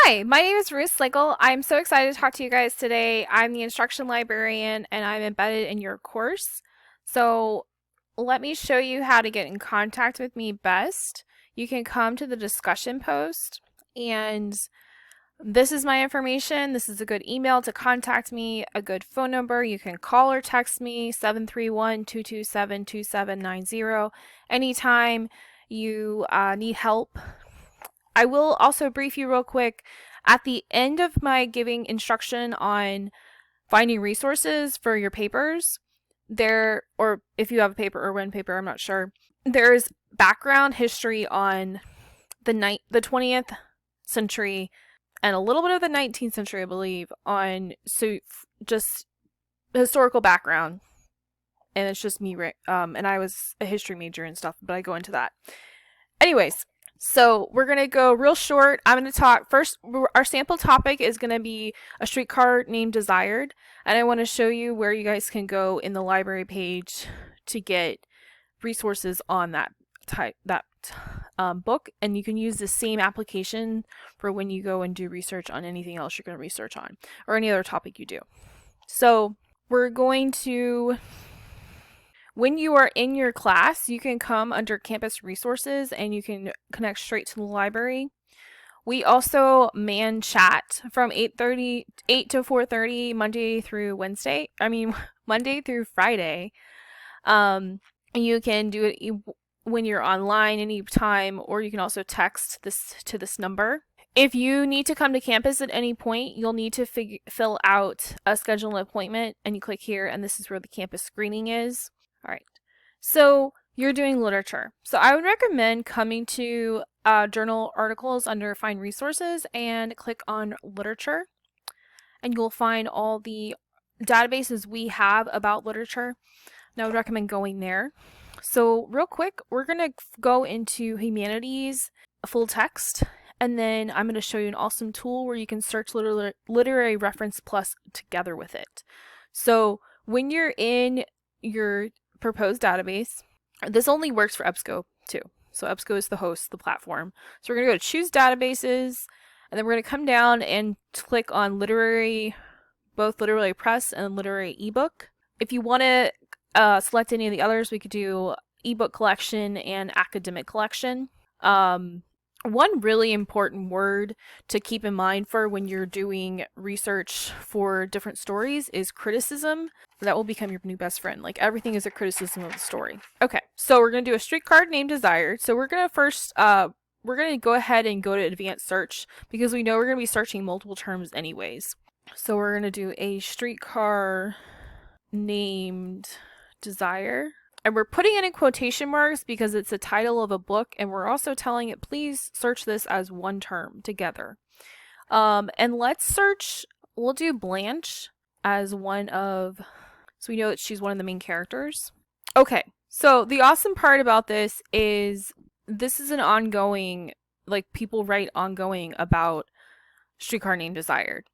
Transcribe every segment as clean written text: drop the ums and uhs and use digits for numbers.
Hi, my name is Ruth Slickle. I'm so excited to talk to you guys today. I'm the instruction librarian and I'm embedded in your course. So let me show you how to get in contact with me best. You can come to the discussion post and this is my information. This is a good email to contact me, a good phone number. You can call or text me 731-227-2790 anytime you need help. I will also brief you real quick. At the end of my giving instruction on finding resources for your papers, or if you have a paper or one paper, I'm not sure, there's background history on the 20th century and a little bit of the 19th century, I believe, on just historical background. And it's just me, and I was a history major and stuff, but I go into that. Anyways, so we're going to go real short. I'm going to talk first. Our sample topic is going to be a streetcar named Desired. And I want to show you where you guys can go in the library page to get resources on that book. And you can use the same application for when you go and do research on anything else you're going to research on or any other topic you do. So we're going to... When you are in your class, you can come under campus resources and you can connect straight to the library. We also man chat from 8 to 4:30 Monday through Monday through Friday. You can do it when you're online anytime, or you can also text this number. If you need to come to campus at any point, you'll need to fill out a schedule an appointment, and you click here, and this is where the campus screening is. All right, so you're doing literature. So I would recommend coming to journal articles under Find Resources and click on Literature. And you'll find all the databases we have about literature. And I would recommend going there. So real quick, we're going to go into Humanities full text. And then I'm going to show you an awesome tool where you can search Literary Reference Plus together with it. So when you're in your proposed database, this only works for EBSCO too. So EBSCO is the host, the platform. So we're going to go to choose databases, and then we're going to come down and click on both literary press and literary ebook. If you want to select any of the others, we could do ebook collection and academic collection. One really important word to keep in mind for when you're doing research for different stories is criticism. That will become your new best friend. Like, everything is a criticism of the story. Okay, so we're going to do a streetcar named Desired. So we're going to go ahead and go to advanced search because we know we're going to be searching multiple terms anyways. So we're going to do a streetcar named Desire. And we're putting it in quotation marks because it's the title of a book, and we're also telling it, please search this as one term together. And we'll do Blanche as one of, so we know that she's one of the main characters. Okay, so the awesome part about this is an ongoing, like, people write ongoing about Streetcar Named Desired.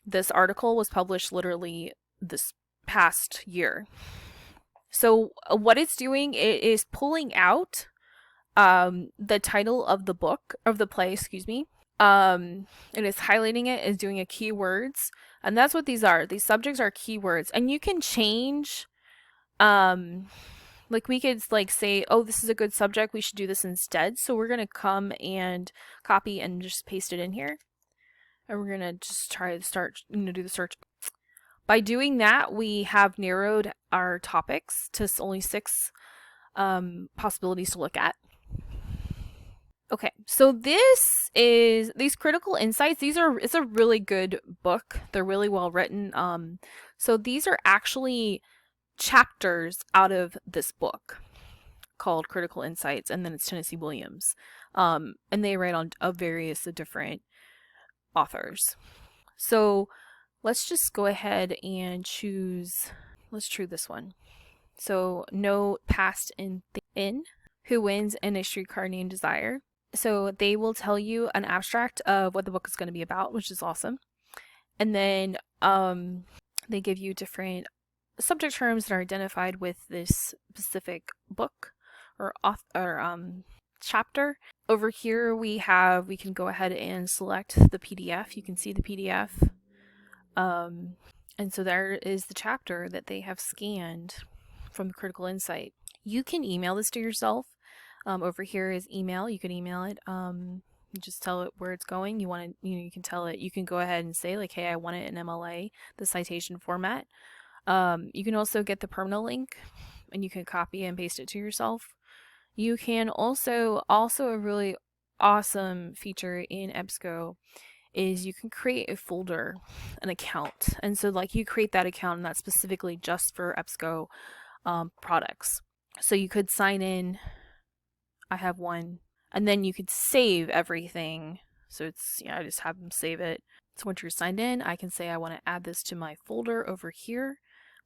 This article was published literally this past year. So what it's doing, it is pulling out the title of the book, of the play, excuse me. It is highlighting it, is doing a keywords, and that's what these are. These subjects are keywords, and you can change, like, we could say, oh, this is a good subject, we should do this instead. So we're going to come and copy and just paste it in here. And we're going to just try to do the search. By doing that, we have narrowed our topics to only 6 possibilities to look at. Okay, so these critical insights, it's a really good book. They're really well written. So these are actually chapters out of this book called Critical Insights, and then it's Tennessee Williams. And they write on various different authors. So let's just go ahead and let's choose this one. So, no past in who wins in a streetcar named Desire. So they will tell you an abstract of what the book is going to be about, which is awesome. And then they give you different subject terms that are identified with this specific book or chapter. Over here we can go ahead and select the PDF. You can see the PDF. And so there is the chapter that they have scanned from Critical Insight. You can email this to yourself. Over here is email. You can email it. You just tell it where it's going. You can tell it, you can go ahead and say like, hey, I want it in MLA, the citation format. You can also get the permanent link and you can copy and paste it to yourself. You can also a really awesome feature in EBSCO is you can create a folder, an account. And so like you create that account and that's specifically just for EBSCO products. So you could sign in, I have one, and then you could save everything. So it's, I just have them save it. So once you're signed in, I can say I want to add this to my folder over here.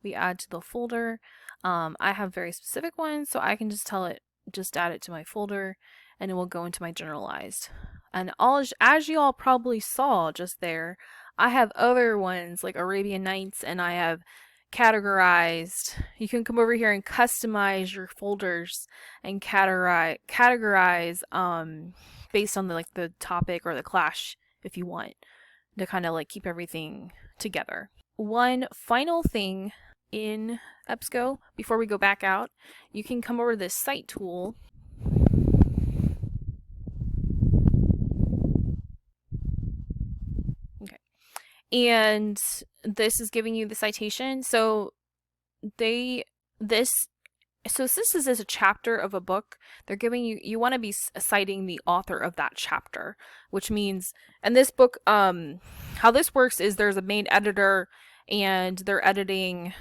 We add to the folder. I have very specific ones, so I can just tell it, just add it to my folder, and it will go into my generalized. And as you all probably saw just there, I have other ones like Arabian Nights, and I have categorized. You can come over here and customize your folders and categorize based on the topic or the clash if you want, to kind of like keep everything together. One final thing in EBSCO before we go back out, you can come over to this cite tool. Okay. And this is giving you the citation. So since this is a chapter of a book, they're giving you want to be citing the author of that chapter, which means, and this book, how this works is there's a main editor and they're editing,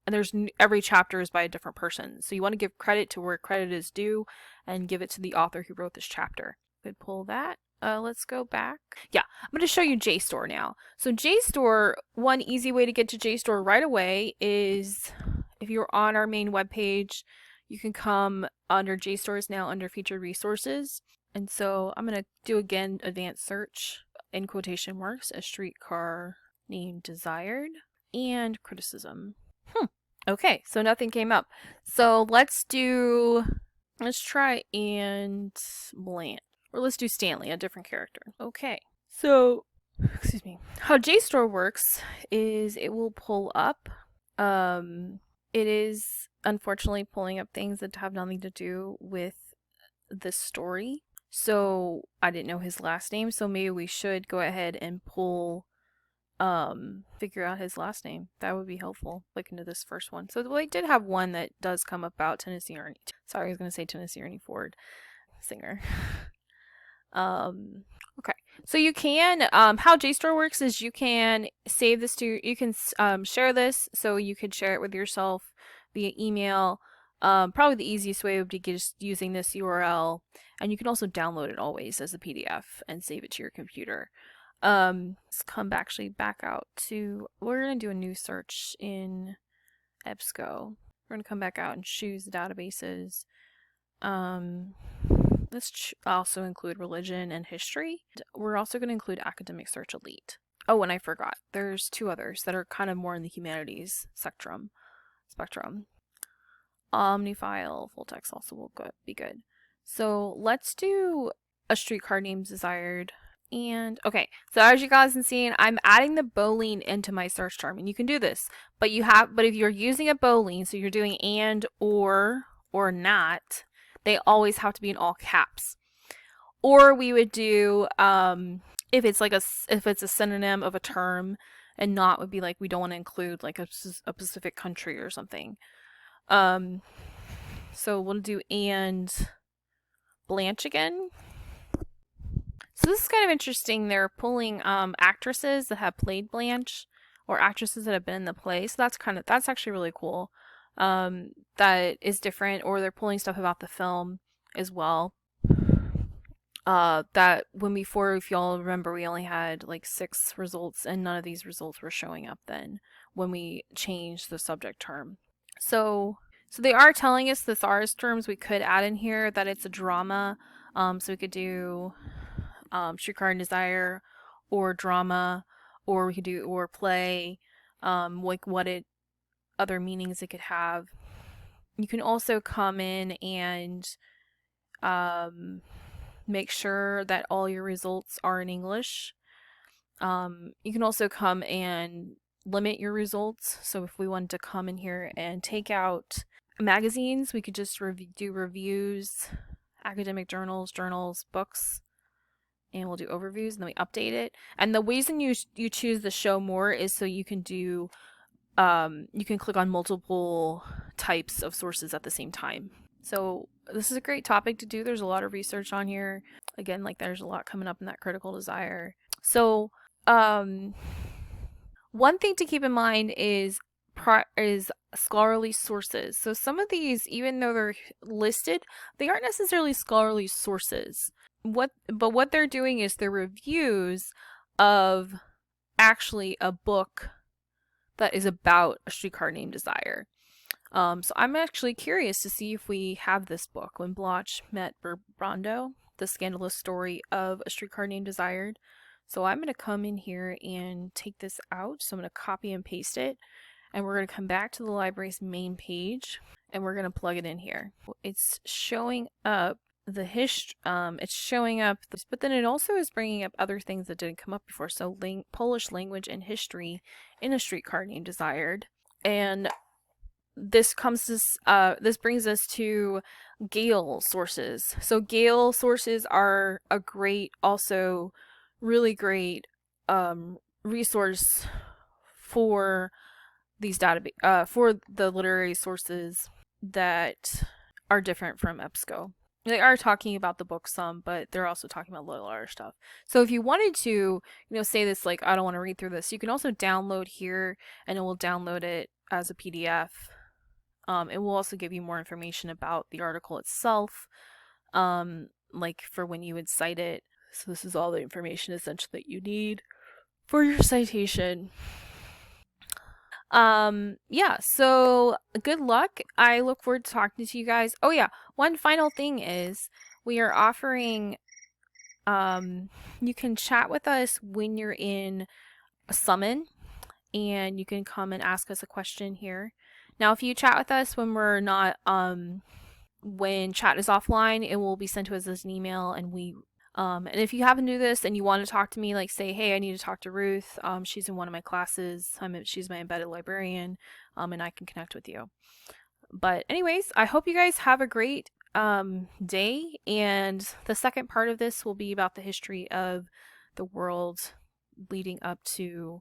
and every chapter is by a different person. So you want to give credit to where credit is due and give it to the author who wrote this chapter. Could pull that. Let's go back. Yeah, I'm going to show you JSTOR now. So JSTOR, one easy way to get to JSTOR right away is if you're on our main webpage, you can come under JSTORs now under featured resources. And so I'm going to do again advanced search in quotation marks, a streetcar named Desired and criticism. Okay, so nothing came up. So let's try and Blanche. Or let's do Stanley, a different character. Okay, so, excuse me. How JSTOR works is it will pull up. It is unfortunately pulling up things that have nothing to do with the story. So I didn't know his last name, so maybe we should go ahead and figure out his last name. That would be helpful. Look into this first one. So I did have one that does come about Tennessee Ernie. Sorry, I was going to say Tennessee Ernie Ford, singer. Okay. So you can, how JSTOR works is you can save this you can share this, so you could share it with yourself via email. Probably the easiest way would be just using this URL, and you can also download it always as a PDF and save it to your computer. Let's come back out to, we're going to do a new search in EBSCO. We're going to come back out and choose the databases. Let's also include religion and history. We're also going to include Academic Search Elite. Oh, and I forgot. There's two others that are kind of more in the humanities spectrum. Omnifile, full text also will be good. So let's do a streetcar named Desired. And okay, so as you guys can see, I'm adding the boolean into my search term, and you can do this, but if you're using a boolean, so you're doing and or not, they always have to be in all caps. Or we would do if it's a synonym of a term, and not would be like we don't want to include like a specific country or something. So we'll do and Blanche again. So this is kind of interesting. They're pulling actresses that have played Blanche or actresses that have been in the play. So that's actually really cool. That is different. Or they're pulling stuff about the film as well. That when before, if y'all remember, we only had like 6 results, and none of these results were showing up then when we changed the subject term. So they are telling us the thesaurus terms we could add in here, that it's a drama. So we could do Streetcar and Desire, or drama, or we could do or play, like other meanings it could have. You can also come in and Make sure that all your results are in English. You can also come and limit your results. So if we wanted to come in here and take out magazines, we could just do reviews, academic journals, books, and we'll do overviews, and then we update it. And the reason you choose the show more is so you can do you can click on multiple types of sources at the same time. So this is a great topic to do. There's a lot of research on here. Again, like there's a lot coming up in that critical desire. So one thing to keep in mind is scholarly sources. So some of these, even though they're listed, they aren't necessarily scholarly sources. But what they're doing is they're reviews of actually a book that is about A Streetcar Named Desire. So I'm actually curious to see if we have this book, When Bloch Met Brando, The Scandalous Story of A Streetcar Named Desire. So I'm going to come in here and take this out. So I'm going to copy and paste it. And we're going to come back to the library's main page. And we're going to plug it in here. It's showing up the history. It's showing up, but then it also is bringing up other things that didn't come up before. So Polish language and history in A Streetcar Named Desire. And this brings us to Gale sources. So Gale sources are a great, also really great resource for these database for the literary sources that are different from EBSCO. They are talking about the book some, but they're also talking about little other stuff. So if you wanted to, say this like, I don't want to read through this, you can also download here, and it will download it as a PDF. It will also give you more information about the article itself, like for when you would cite it. So this is all the information essentially that you need for your citation. Yeah, so good luck. I look forward to talking to you guys. Oh yeah, one final thing is we are offering, you can chat with us when you're in a summon, and you can come and ask us a question here. Now, if you chat with us when we're not, when chat is offline, it will be sent to us as an email, and and if you happen to do this and you want to talk to me, like say, hey, I need to talk to Ruth. She's in one of my classes. She's my embedded librarian, and I can connect with you. But anyways, I hope you guys have a great day. And the second part of this will be about the history of the world leading up to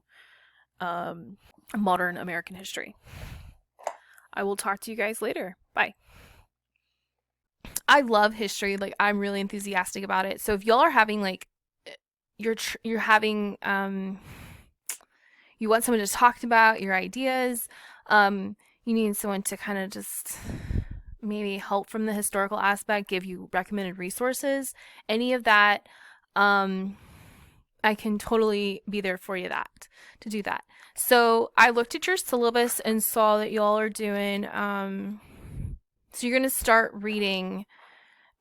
modern American history. I will talk to you guys later. Bye. I love history. Like, I'm really enthusiastic about it. So if y'all are having like, you're having, you want someone to talk about your ideas, you need someone to kind of just maybe help from the historical aspect, give you recommended resources, any of that, I can totally be there for you to do that. So I looked at your syllabus and saw that y'all are doing, so you're going to start reading,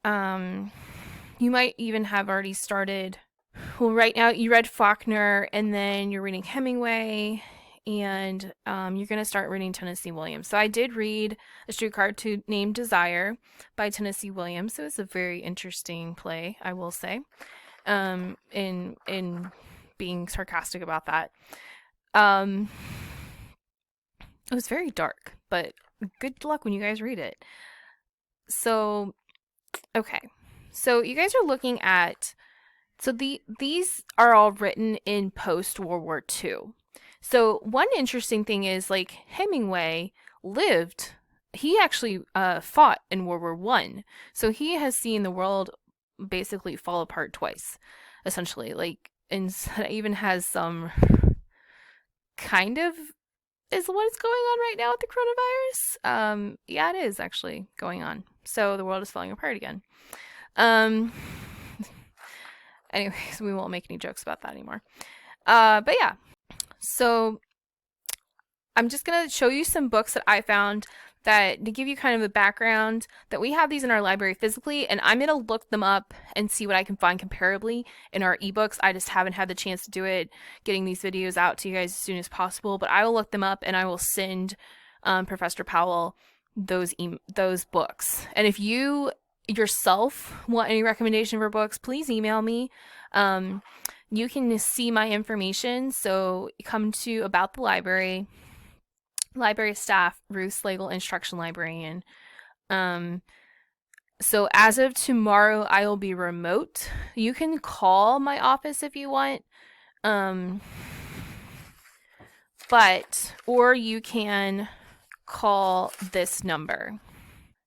you might even have already started, well, right now you read Faulkner, and then you're reading Hemingway, and you're going to start reading Tennessee Williams. So I did read A Streetcar Named Desire by Tennessee Williams. So it's a very interesting play, I will say, in being sarcastic about that. It was very dark, but good luck when you guys read it. So, okay. So you guys are looking at, so these are all written in post-World War II. So one interesting thing is, like, Hemingway lived, he actually fought in World War I. So he has seen the world basically fall apart twice, essentially. Like, and even has some kind of is what is going on right now with the coronavirus. Yeah, it is actually going on. So the world is falling apart again. Anyways, we won't make any jokes about that anymore. But yeah, so I'm just going to show you some books that I found that to give you kind of a background that we have these in our library physically, and I'm going to look them up and see what I can find comparably in our ebooks. I just haven't had the chance to do it, getting these videos out to you guys as soon as possible, but I will look them up and I will send Professor Powell those books. And if you yourself want any recommendation for books, please email me. You can see my information. So come to About the Library, library staff, Ruth Slagle, instruction librarian. So as of tomorrow, I will be remote. You can call my office if you want. Or you can call this number.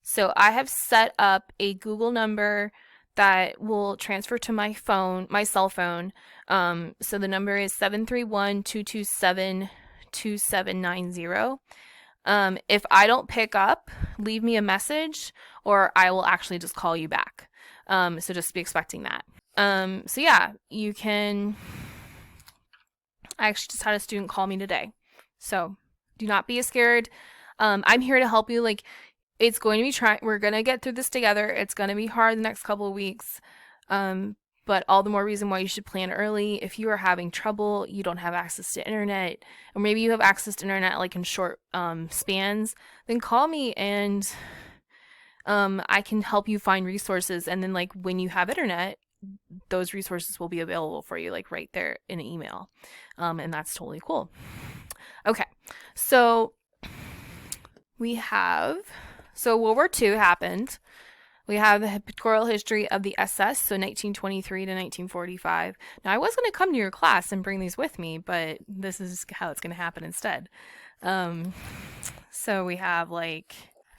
So I have set up a Google number that will transfer to my cell phone. So the number is 731-227-2790. If I don't pick up, leave me a message or I will actually just call you back. So just be expecting that. So yeah, you can... I actually just had a student call me today. So do not be scared. I'm here to help you. Like, it's going to be we're going to get through this together. It's going to be hard the next couple of weeks. But all the more reason why you should plan early. If you are having trouble, you don't have access to internet, or maybe you have access to internet like in short spans, then call me and I can help you find resources. And then like when you have internet, those resources will be available for you like right there in an email. And that's totally cool. Okay, so World War II happened. We have the pictorial history of the SS, so 1923 to 1945. Now, I was going to come to your class and bring these with me, but this is how it's going to happen instead. So we have like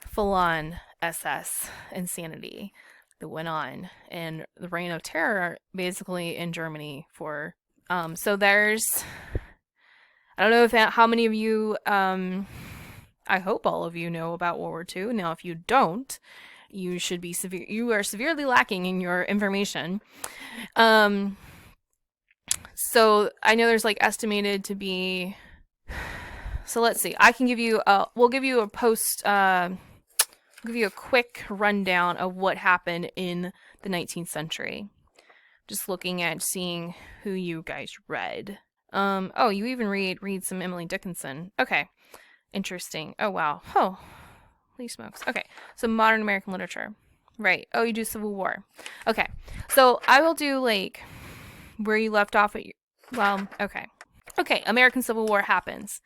full-on SS insanity that went on, and the reign of terror basically in Germany for... so there's... I don't know how many of you... I hope all of you know about World War II. Now, if you don't, you should be you are severely lacking in your information. So I know there's like estimated to be, so let's see, I can give you we'll give you a give you a quick rundown of what happened in the 19th century. Just looking at seeing who you guys read. Oh, you even read some Emily Dickinson. Okay. Interesting. Oh, wow. Oh, holy smokes. Okay. So modern American literature. Right. Oh, you do Civil War. Okay. So I will do like where you left off at okay. Okay. American Civil War happens.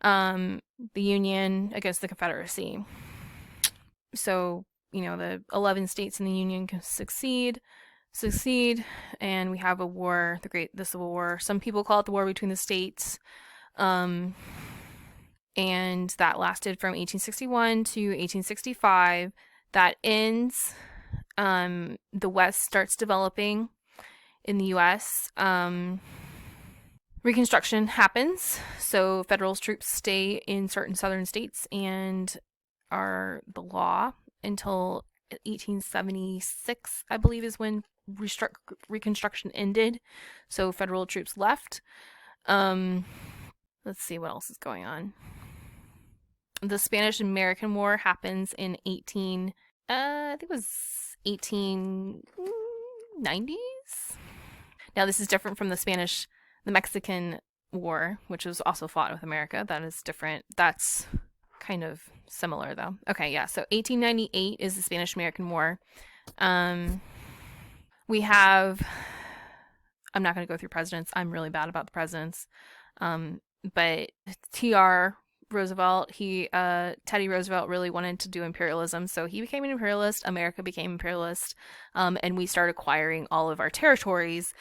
The Union against the Confederacy. So, the 11 states in the Union can succeed, and we have a war, the Civil War. Some people call it the war between the states. And that lasted from 1861 to 1865. That ends. The West starts developing in the U.S. Reconstruction happens. So federal troops stay in certain southern states and are the law until 1876, I believe, is when Reconstruction ended. So federal troops left. Let's see what else is going on. The Spanish-American War happens in I think it was 1890s. Now, this is different from the Mexican War, which was also fought with America. That is different. That's kind of similar, though. Okay, yeah. So 1898 is the Spanish-American War. We have... I'm not going to go through presidents. I'm really bad about the presidents. But T.R. Roosevelt, Teddy Roosevelt really wanted to do imperialism, so he became an imperialist, America became imperialist, and we started acquiring all of our territories.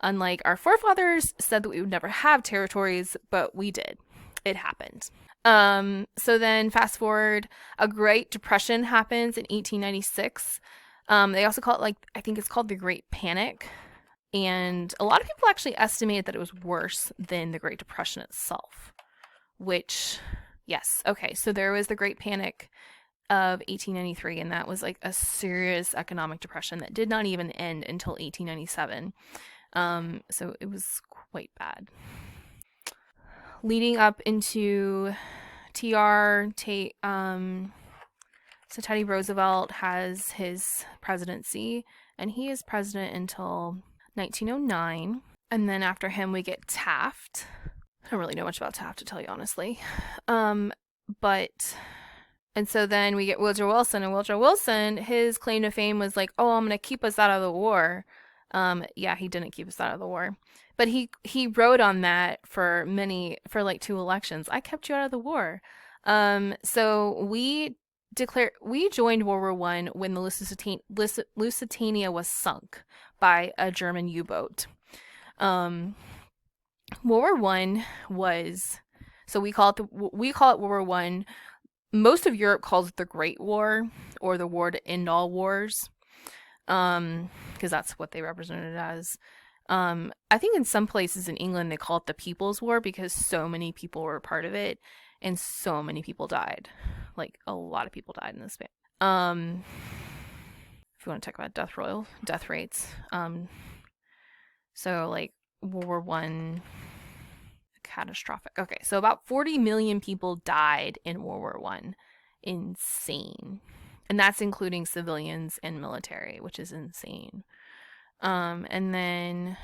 Unlike our forefathers said that we would never have territories, but we did. It happened. So then fast forward, a Great Depression happens in 1896. They also call it, I think it's called the Great Panic. And a lot of people actually estimated that it was worse than the Great Depression itself. Which, yes, okay, so there was the Great Panic of 1893, and that was like a serious economic depression that did not even end until 1897. So it was quite bad. Leading up into Teddy Roosevelt has his presidency, and he is president until 1909, and then after him we get Taft. I don't really know much about Taft, to tell you honestly. But And so then we get Woodrow Wilson, and Woodrow Wilson, his claim to fame was like, "Oh, I'm gonna keep us out of the war." Yeah, he didn't keep us out of the war, but he wrote on that for like 2 elections. I kept you out of the war. So we joined World War One when the Lusitania was sunk by a German U-boat. Um, World War One was so we call it World War One. Most of Europe calls it the Great War or the war to end all wars, because that's what they represented it as. I think in some places in England they call it the People's War because so many people were a part of it and so many people died. Like a lot of people died in this span. If you want to talk about death rates, so like World War One, catastrophic. Okay, so about 40 million people died in World War One. Insane. And that's including civilians and military, which is insane. And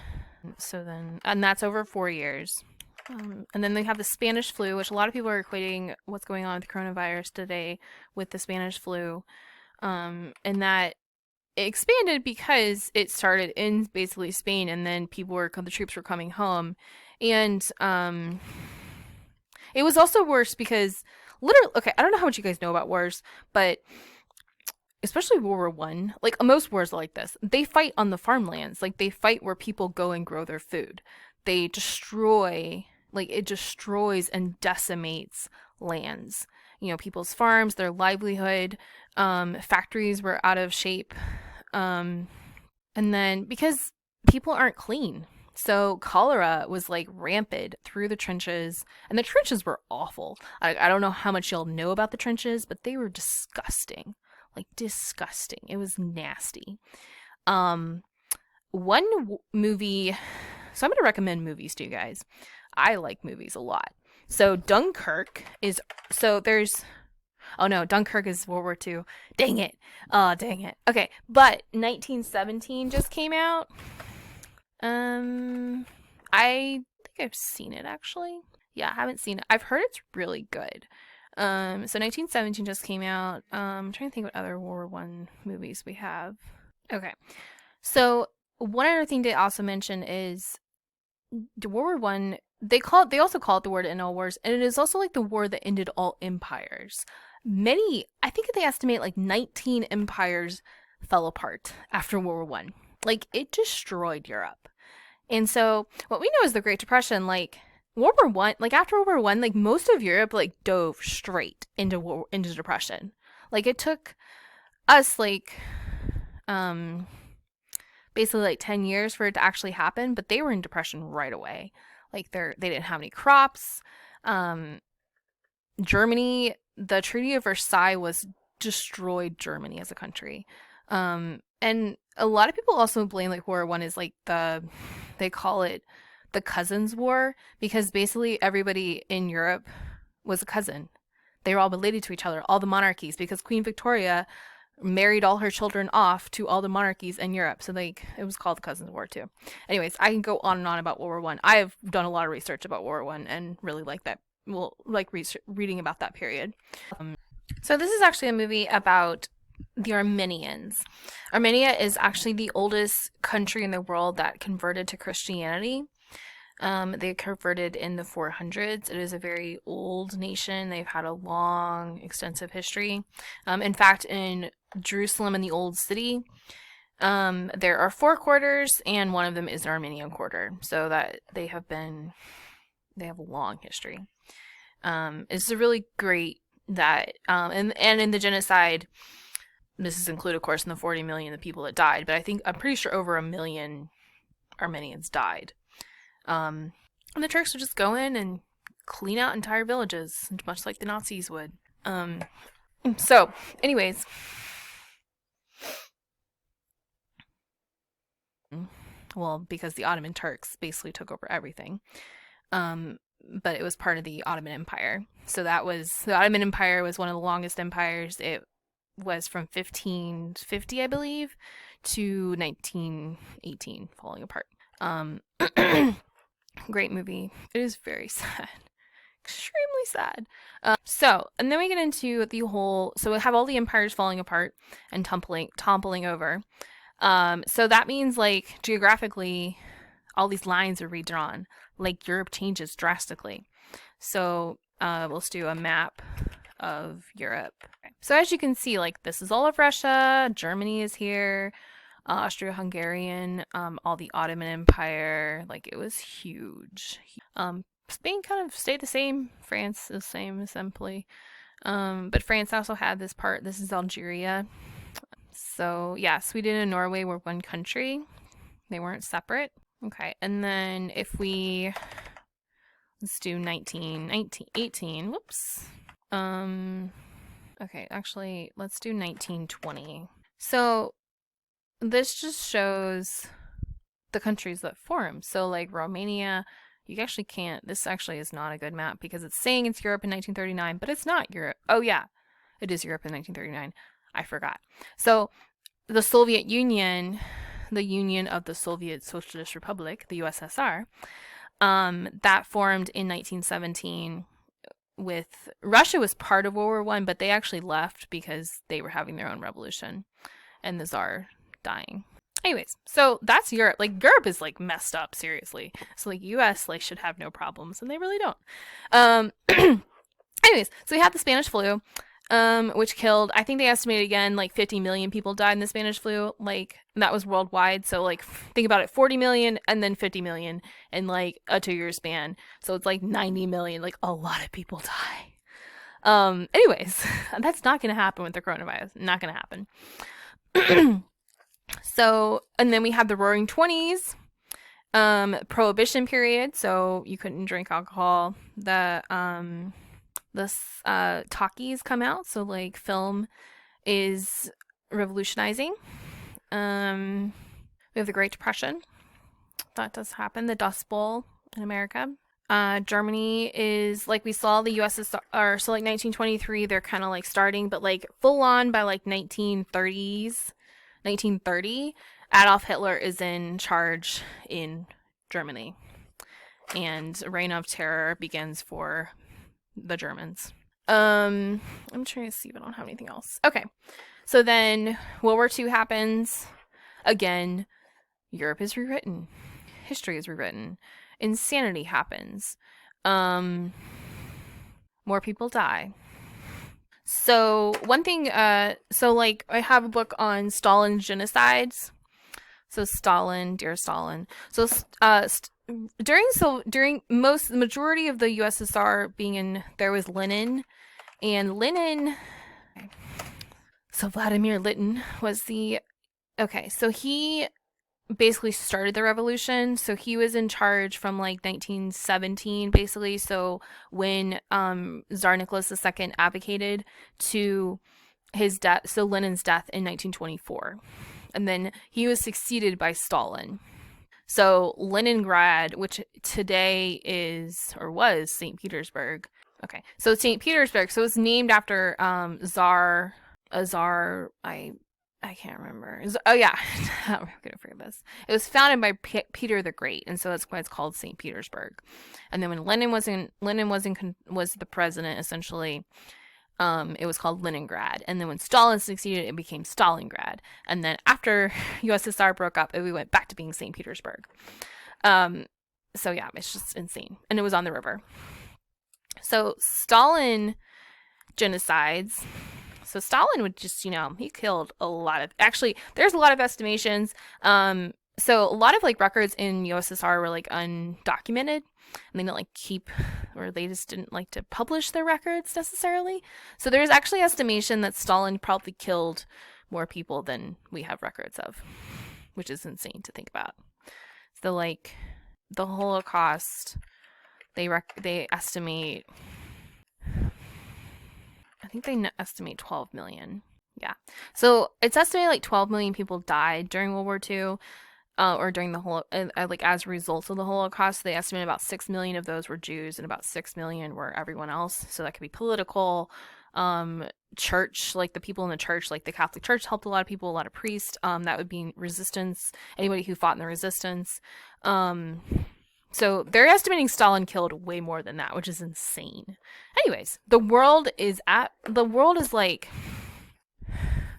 that's over 4 years. And then they have the Spanish flu, which a lot of people are equating what's going on with coronavirus today with the Spanish flu. And that it expanded because it started in basically Spain, and then the troops were coming home, and it was also worse because literally, okay, I don't know how much you guys know about wars, but especially World War One, like most wars are like this. They fight on the farmlands, like they fight where people go and grow their food. They destroy, like it destroys and decimates lands. You know, people's farms, their livelihood. Factories were out of shape. And then because people aren't clean, so cholera was like rampant through the trenches, and the trenches were awful. I don't know how much y'all know about the trenches, but they were disgusting. Like disgusting. It was nasty. Movie. So I'm going to recommend movies to you guys. I like movies a lot. So Dunkirk is. So there's. Oh no, Dunkirk is World War II. Dang it. Oh, dang it. Okay, but 1917 just came out. I think I've seen it actually. Yeah, I haven't seen it. I've heard it's really good. So 1917 just came out. I'm trying to think what other World War One movies we have. Okay, so one other thing to also mention is the World War One. They also call it the war to end all wars, and it is also like the war that ended all empires. I think they estimate like 19 empires fell apart after World War One. Like it destroyed Europe. And so what we know is the Great Depression, like World War One, like after World War One, like most of Europe like dove straight into depression. Like it took us like basically like 10 years for it to actually happen, but they were in depression right away. Like they didn't have any crops. Germany, the Treaty of Versailles was destroyed Germany as a country. And a lot of people also blame like World War One is like they call it the Cousins War because basically everybody in Europe was a cousin. They were all related to each other, all the monarchies, because Queen Victoria married all her children off to all the monarchies in Europe. So like it was called the Cousins War too. Anyways, I can go on and on about World War One. I have done a lot of research about World War One and really like that. Well, like reading about that period. So this is actually a movie about the Armenians. Armenia is actually the oldest country in the world that converted to Christianity. They converted in the 400s. It is a very old nation. They've had a long, extensive history. In fact, in Jerusalem in the Old City, there are 4 quarters, and one of them is an Armenian quarter. So that they have a long history. It's a really great that, and in the genocide, this is included, of course, in the 40 million of people that died, but I'm pretty sure over 1 million Armenians died. And the Turks would just go in and clean out entire villages, much like the Nazis would. So, anyways. Well, because the Ottoman Turks basically took over everything. But it was part of the Ottoman Empire. So the Ottoman Empire was one of the longest empires. It was from 1550, I believe, to 1918, falling apart. Great movie. It is very sad. extremely sad. And then we get into the whole, so we have all the empires falling apart and toppling over. So that means like geographically, all these lines are redrawn. Like Europe changes drastically. So let's do a map of Europe. Okay. So as you can see, like this is all of Russia. Germany is here. Austro-Hungarian, all the Ottoman Empire. Like it was huge. Spain kind of stayed the same. France is the same simply. But France also had this part. This is Algeria. So yeah, Sweden and Norway were one country. They weren't separate. Okay, and then if we let's do 18. Whoops. Okay, actually, let's do 1920. So this just shows the countries that formed. So like Romania, you actually can't. This actually is not a good map because it's saying it's Europe in 1939, but it's not Europe. Oh yeah, it is Europe in 1939. I forgot. So the Soviet Union, the Union of the Soviet Socialist Republic, the USSR, that formed in 1917 with Russia was part of World War I, but they actually left because they were having their own revolution and the Tsar dying. Anyways, so that's Europe. Like Europe is like messed up, seriously. So like US like should have no problems and they really don't. Anyways, so we had the Spanish flu. Which killed, I think they estimated again, like 50 million people died in the Spanish flu. Like, that was worldwide. So, like, think about it, 40 million and then 50 million in, like, a 2-year span. So, it's like 90 million. Like, a lot of people die. Anyways, that's not going to happen with the coronavirus. Not going to happen. So, and then we had the Roaring 20s, Prohibition period. So, you couldn't drink alcohol. Talkies come out, so like film is revolutionizing. We have the Great Depression. That does happen. The Dust Bowl in America. Germany is like we saw the USSR, so like 1923 they're kind of like starting, but like full on by like 1930 Adolf Hitler is in charge in Germany and reign of terror begins for the Germans. I'm trying to see if I don't have anything else. Okay. So then World War II happens. Again, Europe is rewritten. History is rewritten. Insanity happens. More people die. So one thing, so like I have a book on Stalin's genocides. So Stalin, dear Stalin. So during the majority of the USSR being in, there was Lenin, and so Vladimir Lenin was so he basically started the revolution. So he was in charge from like 1917 basically. So when Tsar Nicholas II abdicated to his death, so Lenin's death in 1924, and then he was succeeded by Stalin. So Leningrad, which today is or was St. Petersburg. Okay, so St. Petersburg. So it's named after Tsar. I can't remember. Oh yeah, I'm gonna forget this. It was founded by Peter the Great, and so that's why it's called St. Petersburg. And then when Lenin was the president essentially. It was called Leningrad, and then when Stalin succeeded, it became Stalingrad, and then after USSR broke up, we went back to being St. Petersburg. So yeah, it's just insane, and it was on the river. So Stalin genocides. So Stalin would just, he killed a lot of. Actually, there's a lot of estimations. So a lot of like records in USSR were like undocumented, and they didn't like keep, or they just didn't like to publish their records necessarily. So there's actually estimation that Stalin probably killed more people than we have records of, which is insane to think about. So like the Holocaust, they estimate, I think they estimate 12 million. Yeah. So it's estimated like 12 million people died during World War II. Or during the whole, like as a result of the Holocaust. They estimate about 6 million of those were Jews and about 6 million were everyone else. So that could be political, church, like the people in the church, like the Catholic Church helped a lot of people, a lot of priests. That would be resistance, anybody who fought in the resistance. So So they're estimating Stalin killed way more than that, which is insane. Anyways, the world is like,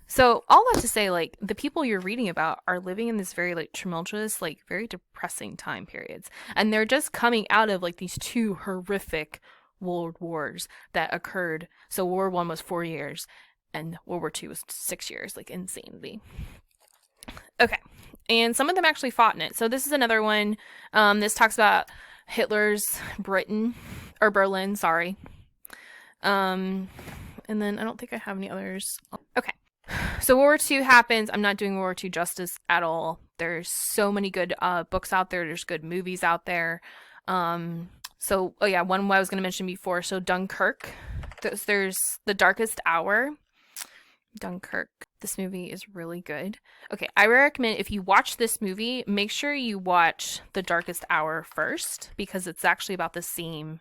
so all that to say, like, the people you're reading about are living in this very, like, tumultuous, like, very depressing time periods. And they're just coming out of, like, these two horrific world wars that occurred. So World War I was 4 years, and World War II was 6 years, like, insanity. Okay. And some of them actually fought in it. So this is another one. This talks about Hitler's Britain, or Berlin, sorry. And then I don't think I have any others. Okay. So World War II happens. I'm not doing World War II justice at all. There's so many good books out there. There's good movies out there. So, oh yeah, one I was going to mention before. So Dunkirk. There's The Darkest Hour. Dunkirk. This movie is really good. Okay, I recommend if you watch this movie, make sure you watch The Darkest Hour first, because it's actually about the same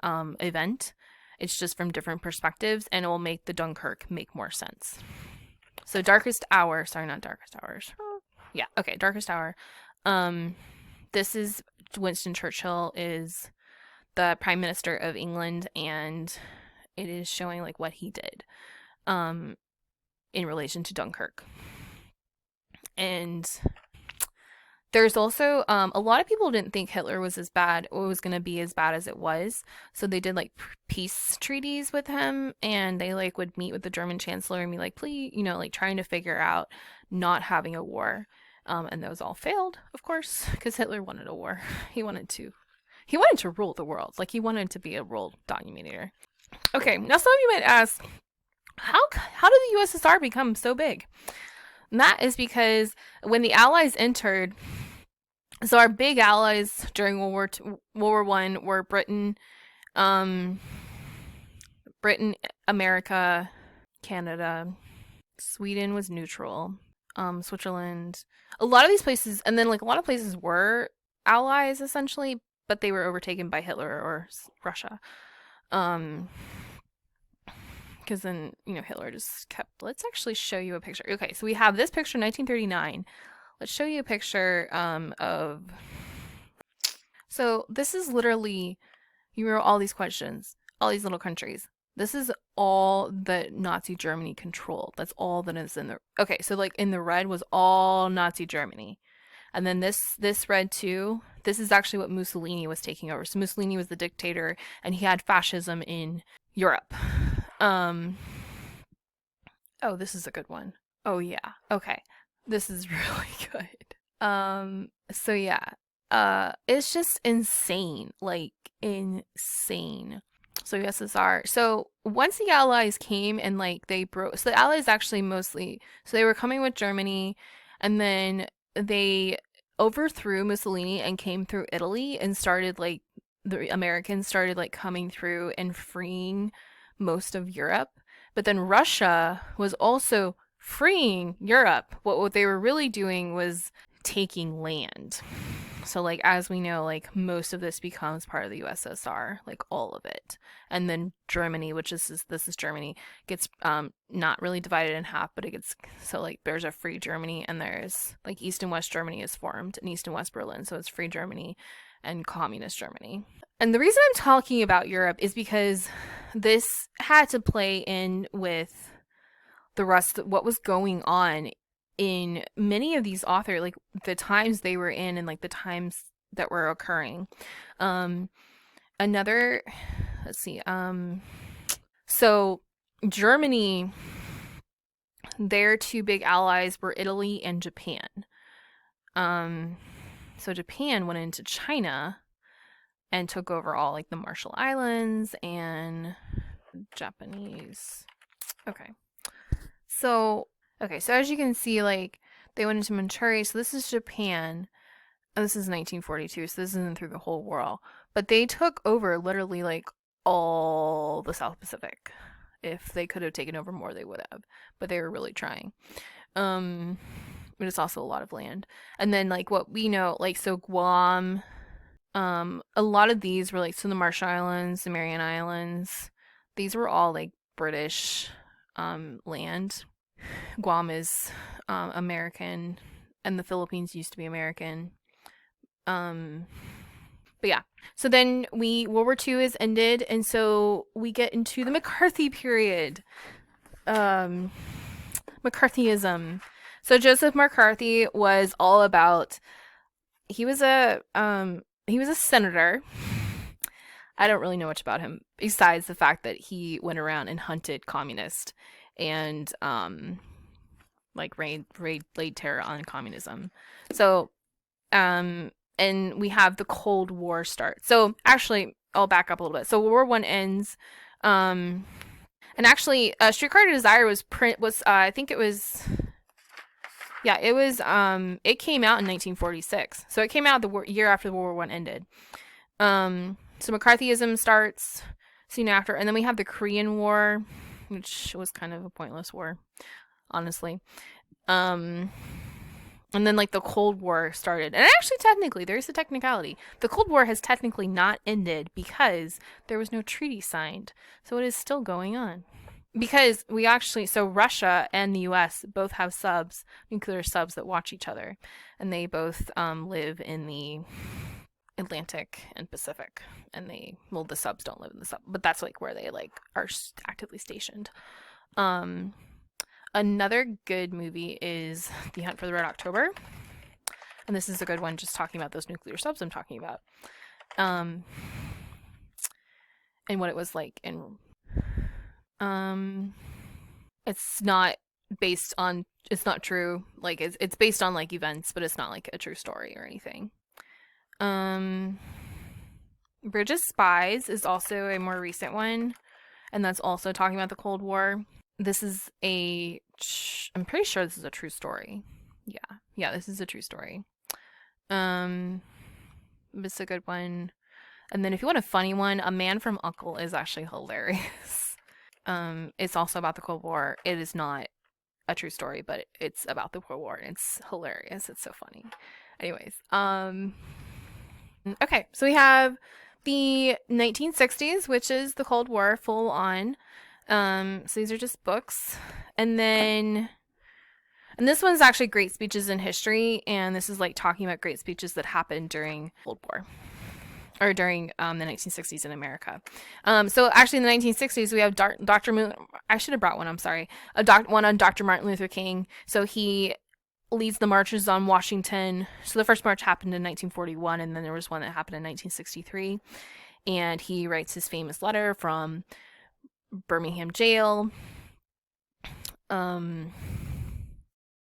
event. It's just from different perspectives, and it will make the Dunkirk make more sense. So Darkest Hour, sorry, not Darkest Hours. Yeah, okay, Darkest Hour. This is Winston Churchill is the Prime Minister of England, and it is showing like what he did in relation to Dunkirk. And there's also a lot of people didn't think Hitler was as bad or was going to be as bad as it was. So they did like peace treaties with him, and they like would meet with the German chancellor and be like, please, you know, like trying to figure out not having a war. And those all failed, of course, because Hitler wanted a war. He wanted to rule the world. Like he wanted to be a world dominator. Okay, now some of you might ask, how did the USSR become so big? And that is because when the Allies entered, so our big allies during World War I were Britain, America, Canada, Sweden was neutral, Switzerland, a lot of these places, and then like a lot of places were allies essentially, but they were overtaken by Hitler or Russia. Because then, you know, Hitler just kept... Let's actually show you a picture. Okay, so we have this picture, 1939. Let's show you a picture of... So this is literally... You wrote all these questions, all these little countries. This is all that Nazi Germany controlled. That's all that is in the... Okay, so like in the red was all Nazi Germany. And then this red too, this is actually what Mussolini was taking over. So Mussolini was the dictator, and he had fascism in Europe. Oh, this is a good one. Oh yeah. Okay. This is really good. So yeah. It's just insane. Like insane. So USSR. So once the Allies came and like they broke, so the Allies actually mostly, so they were coming with Germany, and then they overthrew Mussolini and came through Italy and started like, the Americans started like coming through and freeing most of Europe. But then Russia was also freeing Europe. What they were really doing was taking land. So like as we know, like most of this becomes part of the USSR, like all of it. And then Germany, which is this is Germany, gets not really divided in half, but it gets, so like there's a free Germany, and there's like East and West Germany is formed, and East and West Berlin, so it's free Germany and communist Germany. And the reason I'm talking about Europe is because this had to play in with the rest of what was going on in many of these authors, like the times they were in and like the times that were occurring. Another, let's see, so Germany, their two big allies were Italy and Japan. So Japan went into China and took over all like the Marshall Islands and Japanese. Okay. So as you can see, like they went into Manchuria. So this is Japan. And this is 1942. So this isn't through the whole war. But they took over literally like all the South Pacific. If they could have taken over more, they would have. But they were really trying. But it's also a lot of land. And then like what we know, like so Guam, a lot of these were like, so the Marshall Islands, the Mariana Islands, these were all like British land. Guam is American, and the Philippines used to be American. But yeah, so then World War II is ended, and so we get into the McCarthy period. Um, McCarthyism. So Joseph McCarthy was all about. He was a senator. I don't really know much about him besides the fact that he went around and hunted communists and like laid terror on communism. So and we have the Cold War start. So actually, I'll back up a little bit. So World War One ends, and actually, Streetcar to Desire was I think it was yeah it was it came out in 1946. So it came out the year after the World War One ended. So McCarthyism starts soon after, and then we have the Korean War, which was kind of a pointless war, honestly. Um, and then like the Cold War started, and actually, technically, there's a technicality. The Cold War has technically not ended because there was no treaty signed, so it is still going on. Because so Russia and the U.S. both have nuclear subs that watch each other, and they both live in the Atlantic and Pacific, and the subs don't live in the sub, but that's like where they like are actively stationed. Um, Another good movie is The Hunt for the Red October, and this is a good one, just talking about those nuclear subs I'm talking about, and what it was like. And it's not it's not true. Like it's based on like events, but it's not like a true story or anything. Um, Bridge of Spies is also a more recent one, and that's also talking about the Cold War. This is I'm pretty sure this is a true story. Yeah, this is a true story. It's a good one. And then if you want a funny one, A Man from U.N.C.L.E. is actually hilarious. It's also about the Cold War. It is not a true story, but it's about the Cold War, and it's hilarious. It's so funny. Anyways, okay, so we have the 1960s, which is the Cold War full on. So these are just books. And this one's actually Great Speeches in History, and this is like talking about great speeches that happened during Cold War or during the 1960s in America. So actually in the 1960s we have Dr. I should have brought one, I'm sorry. One on Dr. Martin Luther King. So he leads the marches on Washington. So the first march happened in 1941, and then there was one that happened in 1963. And he writes his famous letter from Birmingham jail.